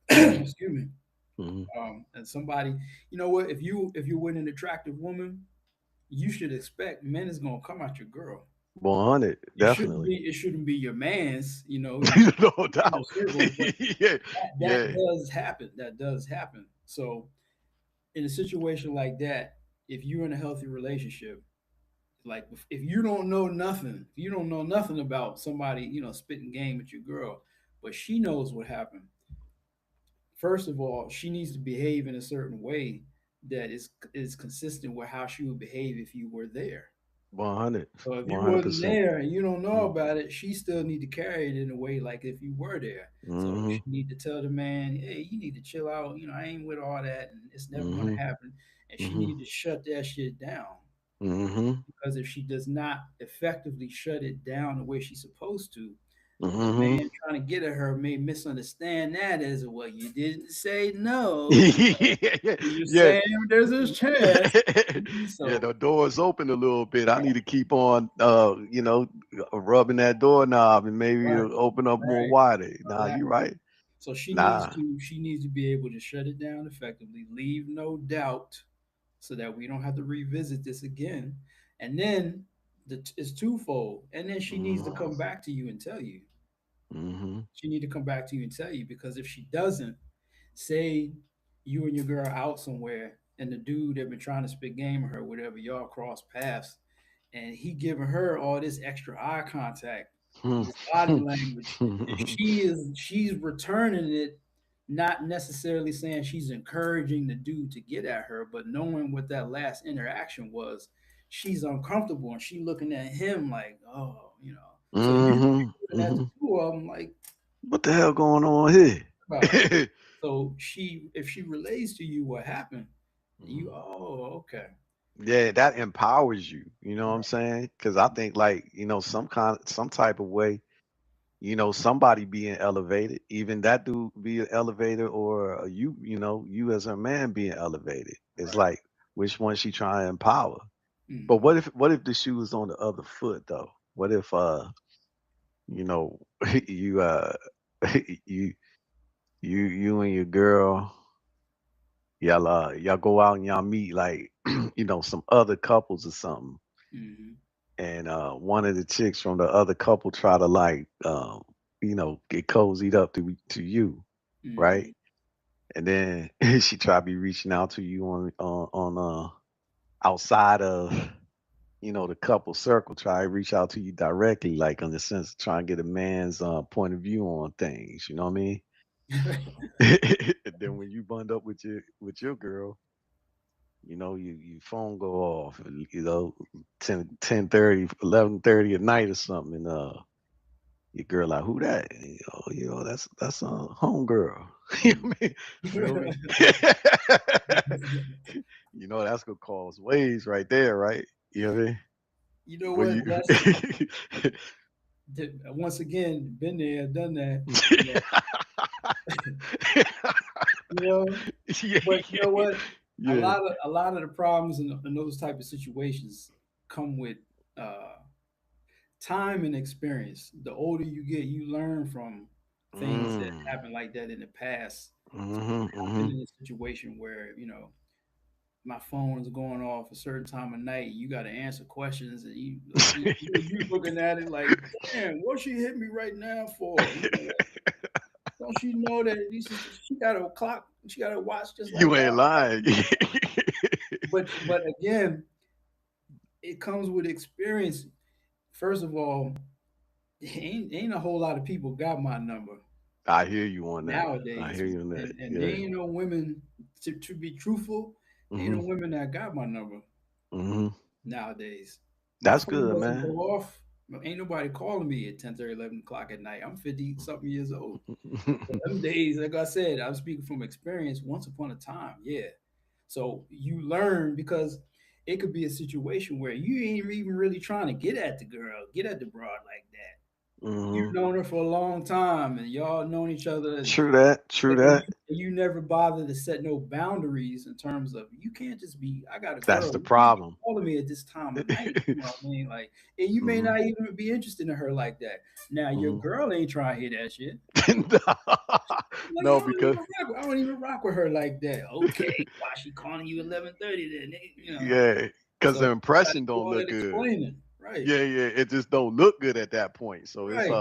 excuse me, Mhm. and somebody, you know what, if you're with an attractive woman, you should expect men is gonna come at your girl. 100, definitely. It shouldn't be your man's, you know, you No in the doubt. circle, but Yeah, that yeah. does happen. That does happen. So in a situation like that, if you're in a healthy relationship, like if you don't know nothing, if you don't know nothing about somebody, you know, spitting game at your girl, but she knows what happened. First of all, she needs to behave in a certain way that is consistent with how she would behave if you were there. 100, So if you wasn't 100%. there and you don't know Mm, about it, she still need to carry it in a way like if you were there. So mhm, she need to tell the man, hey, you need to chill out. You know, I ain't with all that, and it's never gonna mhm, happen. And she mhm, need to shut that shit down mhm, because if she does not effectively shut it down the way she's supposed to, the mhm. man trying to get at her may misunderstand that as well. You didn't say no. Yeah, You're yeah. saying there's a chance. Yeah, So the door's open a little bit. I need to keep on, rubbing that doorknob and maybe right, it'll open up more right, wider. Nah, you exactly. right. So Nah. she needs to be able to shut it down effectively, leave no doubt, so that we don't have to revisit this again. And then it's twofold. And then she needs to Mhm, come back to you and tell you. mhm, She need to come back to you and tell you because if she doesn't, say you and your girl out somewhere and the dude that been trying to spit game at her, whatever, y'all cross paths, and he giving her all this extra eye contact, mhm. this body language, and she's returning it, not necessarily saying she's encouraging the dude to get at her, but knowing what that last interaction was, she's uncomfortable and she looking at him like, oh, you know. So you Mhm, looking at the mhm. two of them like, What the hell going on here? about it. So if she relays to you what happened, you, Mhm. oh, okay. Yeah, that empowers you. You know what I'm Right. saying? Because I think like some type of way, somebody being elevated, even that dude being elevated, or you as a man being elevated. It's Right. like which one she trying to empower. But Hmm. what if the shoe was on the other foot though? What if you know you you you and your girl y'all go out and y'all meet like some other couples or something, Hmm. and one of the chicks from the other couple try to like get cozied up to you, right? Hmm. And then she try to be reaching out to you outside of the couple circle, try to reach out to you directly, like in the sense of trying to get a man's point of view on things, you know what I mean? And then when you bond up with your girl, your phone go off, 10:30, 11:30 at night or something, and your girl like, who that? And, that's a home girl. You know what I mean? Feel me? That's gonna cause waves right there, right? You know what I mean? You know When what? you Once again, been there, done that. You know, you know, yeah, but you know what? yeah. A lot of the problems in those type of situations come with uh, time and experience. The older you get, you learn from things that Mm. happened like that in the past. So Mhm, I've been mhm. in a situation where my phone is going off a certain time of night. You got to answer questions, and you looking at it like, damn, what she hit me right now for? You know, like, don't she know that she got a clock, she got a watch just like You I ain't got? lying. But again, it comes with experience. First of all, ain't a whole lot of people got my number I hear you on that. I nowadays, hear you on that. and there Yeah. ain't no women to be truthful. Ain't no Mhm, women that got my number mhm. nowadays. My That's phone good, doesn't go man. off. Ain't nobody calling me at 10:30, 11 o'clock at night. I'm 50 something years old. So them days, like I said, I'm speaking from experience. Once upon a time, yeah. So you learn because it could be a situation where you ain't even really trying to get at the girl, get at the broad like that. You've Hmm. known her for a long time, and y'all known each other, True that. True but that. you never bothered to set no boundaries in terms of you can't just be. I got a That's girl. the You can't be problem. calling me at this time of night. You know what I mean? Like, and you may Hmm. not even be interested in her like that. Now your Hmm. girl ain't trying to hear that shit. Like, No, because I don't even rock with her like that. Okay, why she calling you 11:30 then? You know, yeah, because so the you got to impression do don't all look that good. explaining. Right, Yeah, yeah, it just don't look good at that point. So it's right,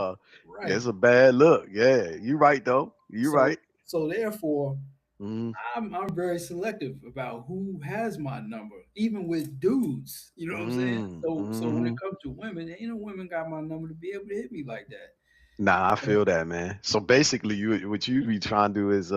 yeah, right. it's a bad look. Yeah, you right though. You So right. so therefore, Hmm. I'm very selective about who has my number, even with dudes. You know what I'm saying? Mm, So when it hmm. comes to women, ain't no women got my number to be able to hit me like that. Nah, I So feel that, man. So basically, you what you be trying to do is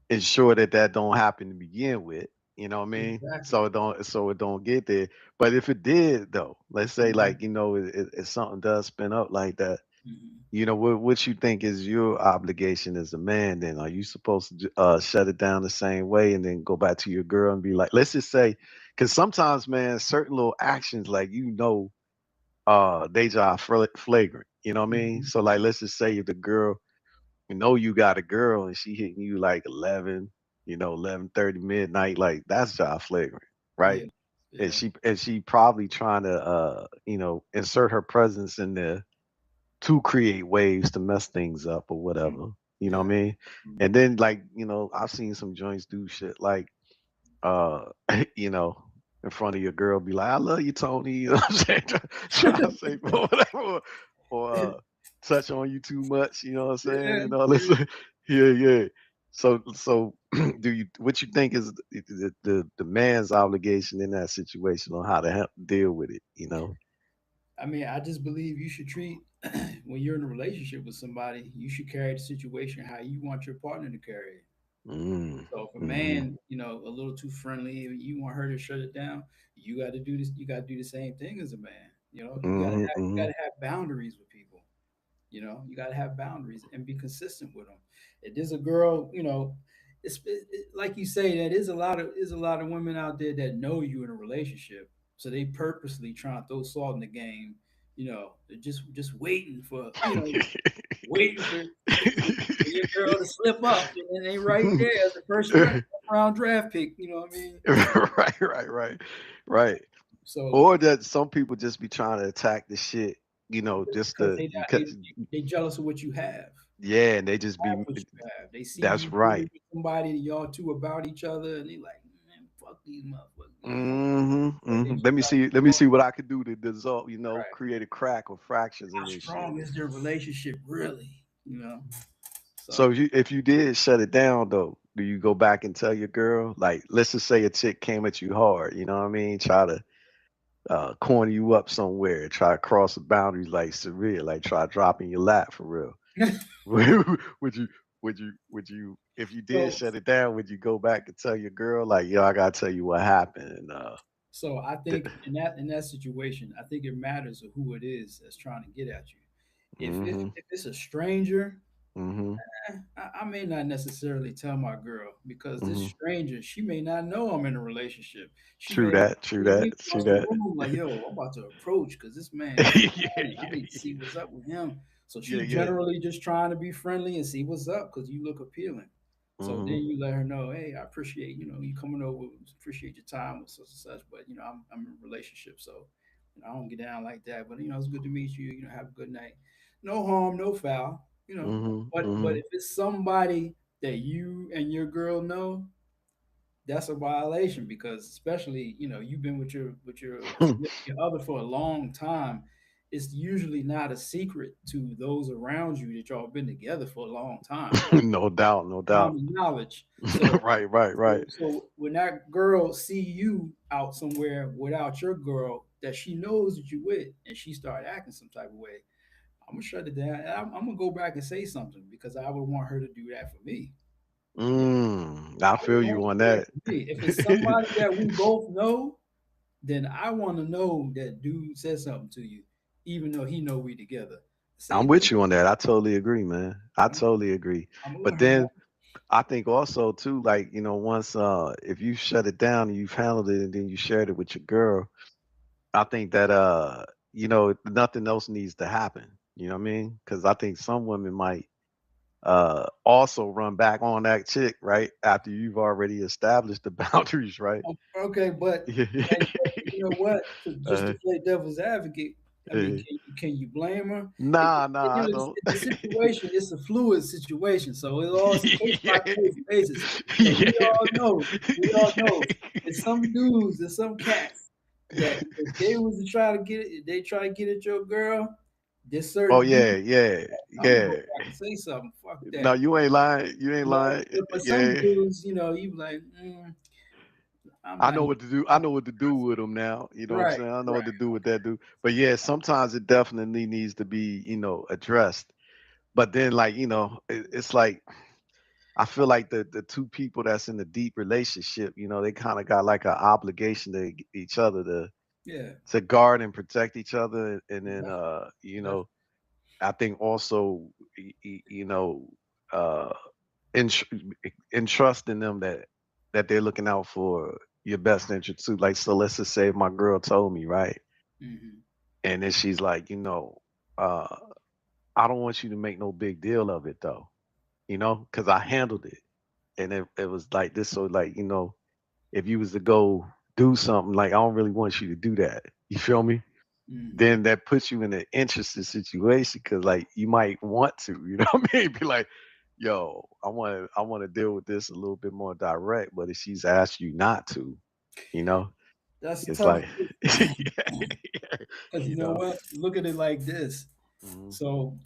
ensure that that don't happen to begin with. You know what I mean? exactly. So it don't get there. But if it did though, let's say Mhm, like if something does spin up like that, mhm. what you think is your obligation as a man? Then are you supposed to shut it down the same way and then go back to your girl and be like, let's just say, because sometimes, man, certain little actions like they just flagrant. You know what I mean? Mhm. So like, let's just say if the girl you got a girl and she hitting you like 11, 11:30 midnight, like that's job flagrant, right? Yeah, And yeah, she probably trying to insert her presence in there to create waves to mess things up or mhm, whatever. You know what yeah. I mean? And Mhm. then like, I've seen some joints do shit like uh you know in front of your girl be like, I love you, Tony, you know what I'm saying? Try to say whatever or touch on you too much, you know what I'm saying? Yeah, And all this yeah. yeah, yeah. So what you think is the man's obligation in that situation on how to help deal with it? I mean, I just believe you should treat when you're in a relationship with somebody, you should carry the situation how you want your partner to carry it. Mm, So if a mm-hmm, man, a little too friendly, you want her to shut it down, you got to do this. You got to do the same thing as a man. mm-hmm, You mm-hmm. got to have boundaries with people. You got to have boundaries and be consistent with them. If there's a girl, like you say, that is a lot of women out there that know you in a relationship, so they purposely trying to throw salt in the game. They're just waiting for waiting for your girl to slip up, and then they right there as the first round draft pick. You know what I mean? Right, right, right, right. So Or that some people just be trying to attack the shit, just because to they not because they jealous of what you have. yeah, and they just be Have what you have. They see that's you cool right. with somebody, and y'all two about each other, and they like, man, fuck these motherfuckers. Hmm, So they hmm. just Let me try to see. Let me show see what I could do to dissolve. right. Create a crack or fractures in How this shit. strong is their relationship really? So So if you did shut it down though, do you go back and tell your girl? Like, let's just say a chick came at you hard. You know what I mean? Try to corner you up somewhere. Try to cross the boundaries like severe. Like try dropping your lap for real. would you would you if you did so shut it down, would you go back and tell your girl like, yo, I gotta tell you what happened? And so I th- think in that situation, I think it matters of who it is that's trying to get at you. mhm, If it's a stranger, mhm, I may not necessarily tell my girl because this mhm. stranger, she may not know I'm in a relationship. She True may that, true see that, me true across the that. room like, yo, I'm about to approach because this man Yeah, fine yeah, and I need to see what's up with him. So yeah, she yeah. generally just trying to be friendly and see what's up because you look appealing. So then Mhm, you let her know, hey, I appreciate, you coming over, appreciate your time with such and such, but I'm in a relationship, so I don't get down like that. But it's good to meet you, have a good night. No harm, no foul. mhm, But mhm. if it's somebody that you and your girl know, that's a violation because especially you've been with your other for a long time. It's usually not a secret to those around you that y'all been together for a long time. That's No doubt, no doubt. common knowledge. So Right, right, so right. so when that girl see you out somewhere without your girl that she knows that you with, and she start acting some type of way, I'm gonna shut it down. And I'm gonna go back and say something because I would want her to do that for me. I I would feel want you her to on do that that. for me. If it's somebody that we both know, then I want to know that dude said something to you, even though he know we together. Say, I'm hey, with you on that. I totally agree, man. I I'm, totally agree. I'm gonna let But her know. then I think also too, like, once if you shut it down and you've handled it and then you shared it with your girl, I think that nothing else needs to happen. You know what I mean? Because I think some women might also run back on that chick right after you've already established the boundaries, right? Okay, but you know what? Just to uh, play devil's advocate, I mean, uh, can you blame her? nah, You I know, don't. the situation it's a fluid situation, so it's a case by Yeah. case basis. So Yeah. we all know, there's some dudes, there's some cats that if they was to try to get it, they try to get at your girl. There's Oh certain dudes. yeah, yeah, I'm gonna go yeah. back and say something. Fuck No, that. you ain't lying. You ain't You know, lying. but some Yeah. dudes, you be like, I'm I not know even what to do. I know what to do with them now. You know what I'm right, saying? I know right. what to do with that dude. But yeah, sometimes it definitely needs to be, addressed. But then, like, it's like I feel like the two people that's in a deep relationship, they kind of got like an obligation to each other Yeah, to guard and protect each other, and then definitely, definitely. I think also uh entrusting them that they're looking out for your best interest too. Like, so let's just say if my girl told me, right, Hmm. and then she's like, uh I don't want you to make no big deal of it though, because I handled it, and it was like this. So like, if you was to go do something, like, I don't really want you to do that. You feel me? Hmm. Then that puts you in an interesting situation because like you might want to, what I mean? Be like, yo, I want to deal with this a little bit more direct, but if she's asked you not to, you know, That's it's tough like, because you you know know. what? Look at it like this. Mhm. So,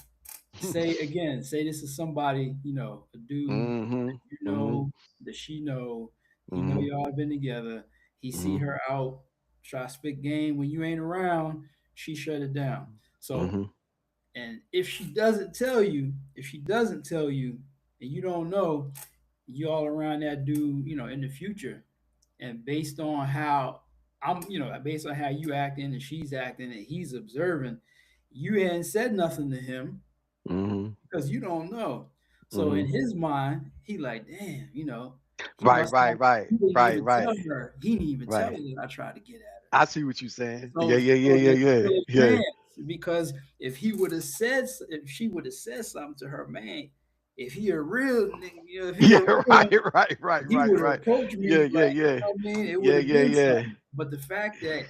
say again, say this is somebody, a dude that Mhm. you Mhm. know, that she know, he know Mhm. y'all been together. He see Mhm. her out, try to spit game when you ain't around. She shut it down. So, Mhm. and if she doesn't tell you, and you don't know, you all around that dude, in the future, and based on how you acting and she's acting and he's observing, you hadn't said nothing to him Mhm. because you don't know. So in Mhm. his mind, he like, damn, he Right, must right, not. right, He didn't right, even right, tell her. He didn't even tell her right. that I tried to get at her. I see what you're saying. So, Yeah, yeah, yeah, so yeah, there's yeah, still a yeah. chance because if she would have said something to her man, if he a real nigga, if he Yeah, a real, right, right, right, he right, would have right. approached Yeah, me yeah, like, yeah. what I mean, it would Yeah, have yeah, been yeah. something. But the fact that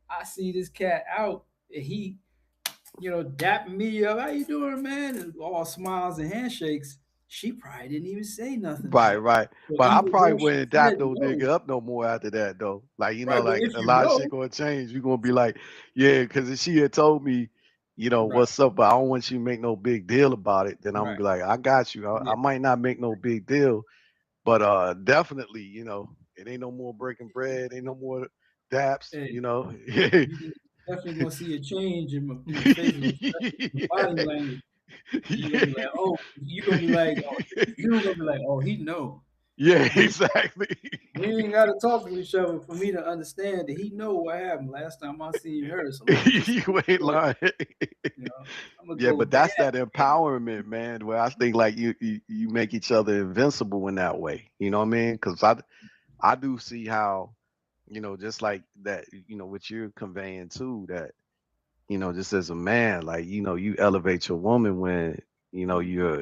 I see this cat out, and he, dapping me up, how you doing, man? And all smiles and handshakes. She probably didn't even say nothing to Right, him. right. So But I even probably though she wouldn't dap said no no, nigga up no more after that though. Like, right? But like if a you lot of shit know, gonna change. You gonna be like, yeah, because if she had told me, right, what's up, but I don't want you to make no big deal about it, then I'm gonna right, be like, I got you. I yeah, might not make no big deal, but definitely, it ain't no more breaking bread, ain't no more daps, hey, you know. you definitely gonna see a change in my facial expression, the body Yeah. language. You gonna be Yeah. like, oh, you gonna be like, oh, you gonna be like, oh, he know. Yeah, We, exactly. we ain't gotta talk to each other for me to understand that he know what happened last time I seen her. So let me just, You ain't lying. I'm gonna Yeah, go but bad. that's that empowerment, man. Where I think like you make each other invincible in that way. You know what I mean? Because I do see how, just like that, what you're conveying too. That, just as a man, like, you elevate your woman when Mhm.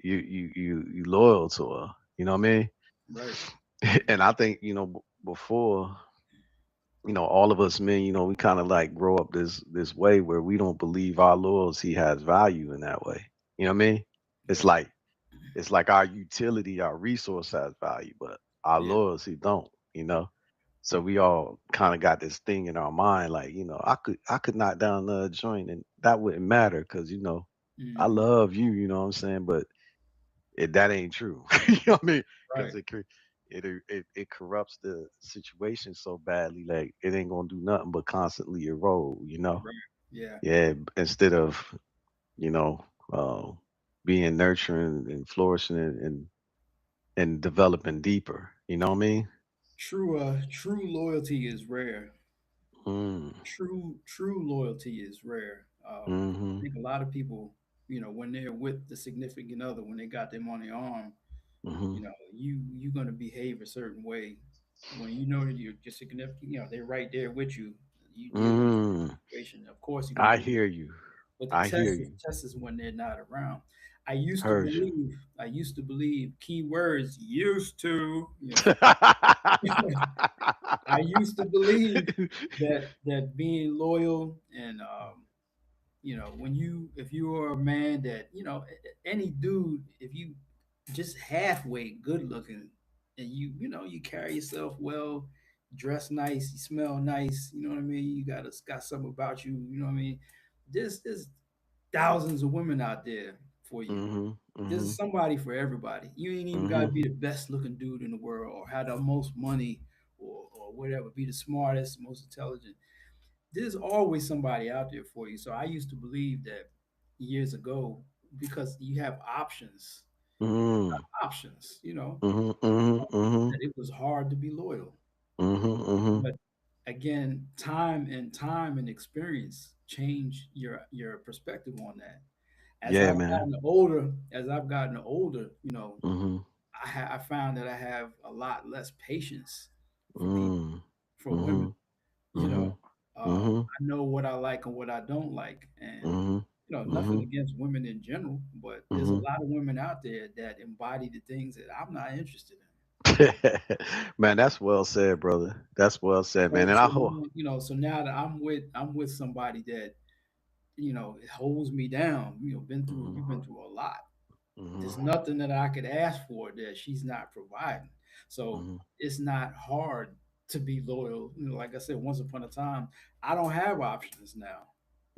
you loyal to her. You know what I mean? Right. And I think before, all of us men, we kind of like grow up this way where we don't believe our loyalty has value in that way. You know what I mean? It's Yeah. like it's like our utility, our resource has value, but our Yeah. loyalty don't. You know, so we all kind of got this thing in our mind, like, I could knock down the joint and that wouldn't matter because I Hmm. love you. You know what I'm saying? But that ain't true. You know what I mean? Right. Because it corrupts the situation so badly, like it ain't gonna do nothing but constantly erode. Right. Yeah. Yeah. Instead of you know uh, being nurturing and flourishing and developing deeper. You know what I mean? True loyalty is rare. Mm. True loyalty is rare. I Mm-hmm. think a lot of people, when they're with the significant other, when they got them on their arm, Mm-hmm. you're gonna behave a certain way. When you know that you're significant, they're right there with you. You deal with a Mm. situation. Of course, you're gonna I behave. hear you. But the I hear you. test is when they're not around. I used to Heard you. believe, key words, used to, I used to believe that being loyal and when if you are a man that any dude, if you just halfway good looking and you carry yourself well, dress nice, you smell nice, you know what I mean, you got something about you, you know what I mean, there's thousands of women out there for you. Mhm. There's Mhm. somebody for everybody. You ain't even got to Mhm. be the best looking dude in the world or have the most money or whatever, be the smartest, most intelligent. There's always somebody out there for you. So I used to believe that years ago because you have Mhm. options, Mhm. Mhm. that Mhm. it was hard to be loyal. Mhm. Mhm. But again, time and experience change your perspective on that. Yeah, man. As I've gotten older, Mhm. I found that I have a lot less patience for people, Mm. for women. Mhm. You know, Mhm. Mhm. I know what I like and what I don't like, and Mhm. nothing Mhm. against women in general, but there's a Mhm. lot of women out there that embody the things that I'm not interested in. Man, that's well said, brother. That's well said, man. So, And I so hope. now, so now that I'm with somebody that it holds me down. We've been Mhm. through a lot. There's Mhm. nothing that I could ask for that she's not providing. So Mhm. it's not hard to be loyal. Like I said, once upon a time, I don't have options now.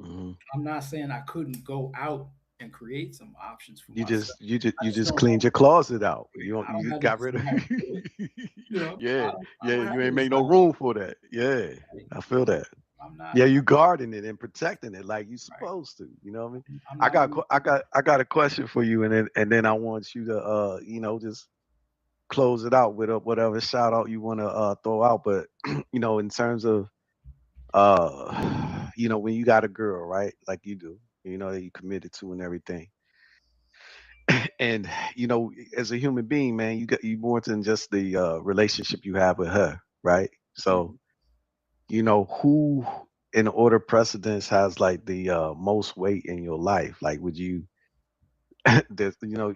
Mhm. I'm not saying I couldn't go out and create some options for You myself. just you just I you just just don't have cleaned your the closet out. I You don't just have the got rid of. desire to do it. Yeah, I yeah. don't have You the ain't made no desire. room for that. Yeah, Right? I feel that. I'm not. Yeah, you guarding it and protecting it like you Right. supposed to. You know what I mean? I'm not doing it. I got a question for you, and then I want you to just close it out with whatever shout out you want to throw out. But in terms of when you got a girl, right, like you do, that you committed to and everything, and as a human being, man, you more than just the relationship you have with her, right? So Mhm. who in order precedence has like the most weight in your life? Like, would you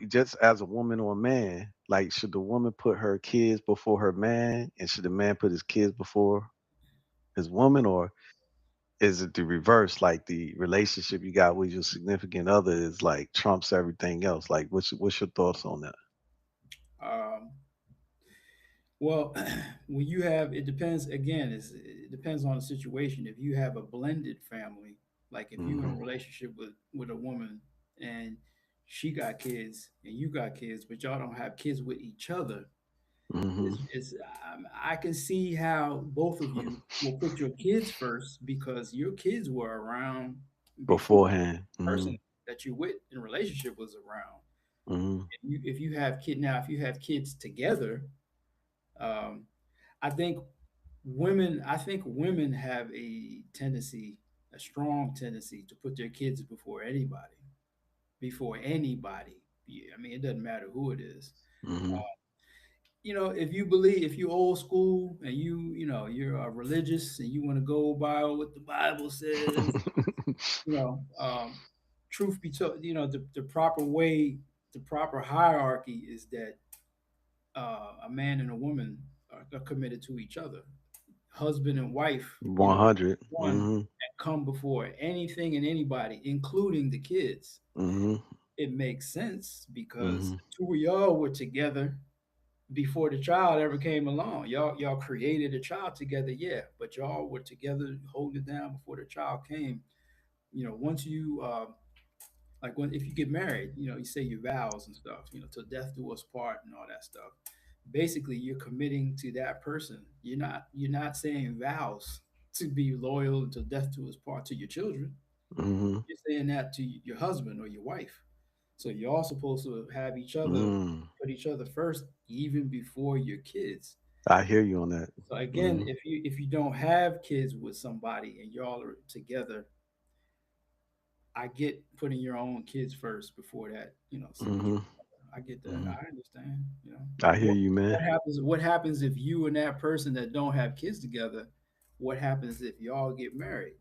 just as a woman or a man, like, should the woman put her kids before her man, and should the man put his kids before his woman, or is it the reverse? Like, the relationship you got with your significant other is like trumps everything else. Like, what's your thoughts on that? Um, well, when you have, it depends. Again, it depends on the situation. If you have a blended family, like if you're in a Hmm. relationship with a woman and she got kids and you got kids, but y'all don't have kids with each other, Hmm. I can see how both of you will put your kids first because your kids were around before Beforehand. the Hmm. person that you with in a relationship was around. Hmm. If you have if you have kids together, um, I think women have a strong tendency to put their kids before anybody. Yeah, I mean, it doesn't matter who it is. Hmm. If you old school and you're religious and you want to go by what the Bible says, you know, um, truth be told, the proper way, the proper hierarchy is that a man and a woman are committed to each other, husband and wife, 100. one, Hmm. and come before anything and anybody, including the kids. Hmm. It makes sense because Hmm. the two of y'all were together before the child ever came along. Y'all created a child together, yeah, but y'all were together holding it down before the child came. Once you like when if you get married, you say your vows and stuff, till death do us part and all that stuff. Basically, you're committing to that person. You're not saying vows to be loyal until death do us part to your children. Hmm. You're saying that to your husband or your wife. So you're all supposed to have each other, Mm. put each other first, even before your kids. I hear you on that. So again, Hmm. if you don't have kids with somebody and y'all are together, I get putting your own kids first before that. Hmm. I get that. Hmm. I understand. I hear What, you, man. what happens? What happens if you and that person that don't have kids together? What happens if y'all get married?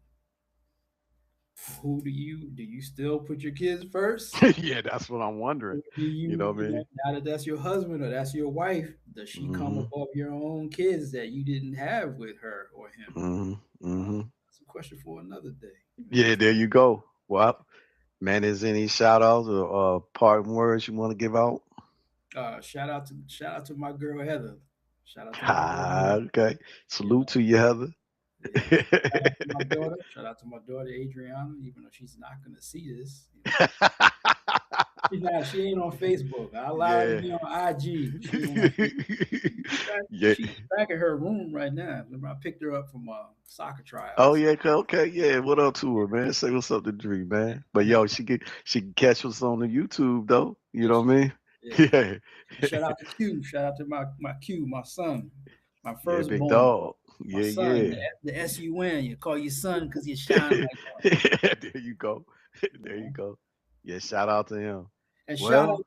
Who do you still put your kids first? Yeah, that's what I'm wondering. Or do You know you, what I mean? now that that's your husband or that's your wife, does she come Hmm. above your own kids that you didn't have with her or him? Hmm. Hmm. That's a question for another day. Yeah, there you go. Well, man, is any shout outs or parting words you want to give out? Shout out to my girl Heather. Shout out to my girl Ah, Heather. okay. You know, Salute to you, Heather. yeah. Shout out to my daughter. Shout out to my daughter Adriana, even though she's not gonna see this. You know, she's not. She ain't on Facebook. I allow her to Yeah. be on IG, but she ain't on Facebook. Yeah. She's back in her room right now. Remember, I picked her up from soccer Oh tryouts. yeah, okay, yeah. What up to her, man? Say what's up to Dream, man. But Yeah, yo, she can catch us on the YouTube though. You yeah, know what I mean? yeah. Yeah. And shout out to Q. Shout out to my Q, my son, my Yeah, big firstborn, dog. my Yeah, son. yeah. The SUN. You call your son because you shine like one. There you go. You There you know? go. Yeah, shout out to him. And Well,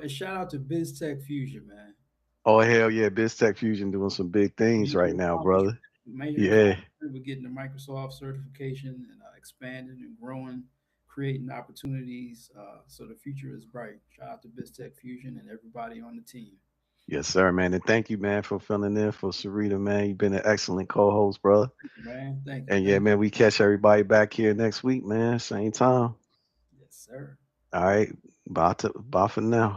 shout out to BizTech Fusion, man. oh hell yeah, BizTech Fusion doing some big things right Major now, accomplishment. brother. Major Yeah. accomplishment with getting the Microsoft certification and expanding and growing, creating opportunities. So the future is bright. Shout out to BizTech Fusion and everybody on the team. Yes, sir, man. And thank you, man, for filling in for Sarita, man. You've been an excellent co-host, brother. Thank you, man. Thank you. And yeah, Thank man, we catch everybody back here next week, man. Same time. you. Yes, sir. All right. Bye for now.